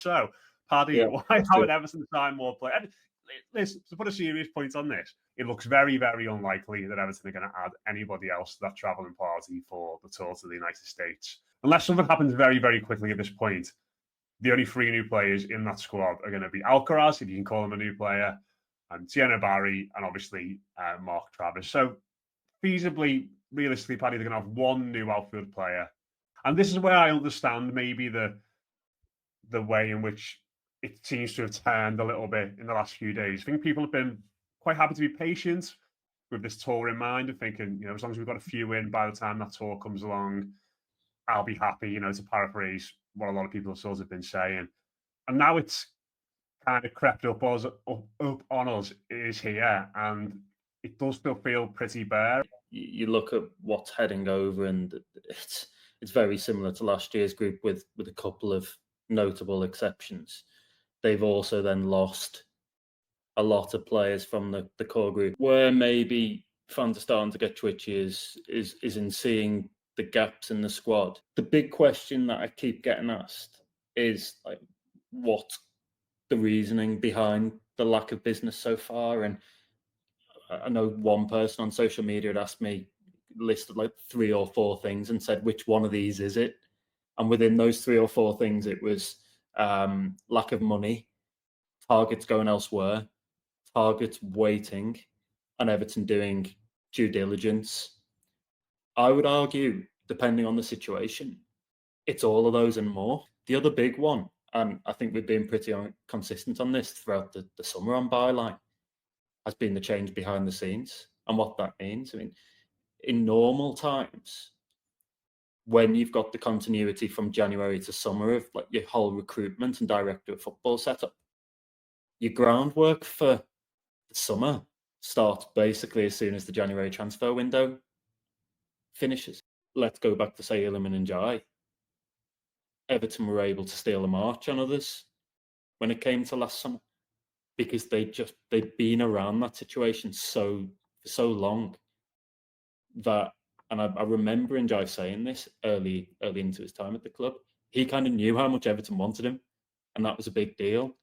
So, Paddy, Yeah, why haven't Everton signed more players? And listen, to put a serious point on this, it looks very, very unlikely that Everton are going to add anybody else to that travelling party for the tour to the United States. Unless something happens very, very quickly at this point, the only 3 new players in that squad are going to be Alcaraz, if you can call him a new player, and Tieno Barry, and obviously Mark Travis. So, feasibly, realistically, Paddy, they're going to have 1 new outfield player. And this is where I understand maybe the way in which it seems to have turned a little bit in the last few days. I think people have been quite happy to be patient with this tour in mind and thinking, as long as we've got a few in by the time that tour comes along, I'll be happy, to paraphrase what a lot of people have sort of been saying. And now it's kind of crept up on us, it is here, and it does still feel pretty bare. You look at what's heading over, and it's very similar to last year's group with a couple of notable exceptions. They've also then lost a lot of players from the core group. Where maybe fans are starting to get twitchy is in seeing the gaps in the squad. The big question that I keep getting asked is, like, what's the reasoning behind the lack of business so far? And I know one person on social media had asked me, listed like 3 or 4 things and said, which one of these is it? And within those 3 or 4 things, it was lack of money, targets going elsewhere, targets waiting, and Everton doing due diligence. I would argue, depending on the situation, it's all of those and more. The other big one, and I think we've been pretty consistent on this throughout the summer on Byline, has been the change behind the scenes and what that means. I mean, in normal times, when you've got the continuity from January to summer of like your whole recruitment and director of football setup, your groundwork for the summer starts basically as soon as the January transfer window finishes. Let's go back to, say, Iliman and Jai. Everton were able to steal a march on others when it came to last summer because they'd been around that situation for so long that, and I remember Jai saying this early into his time at the club, he kind of knew how much Everton wanted him, and that was a big deal.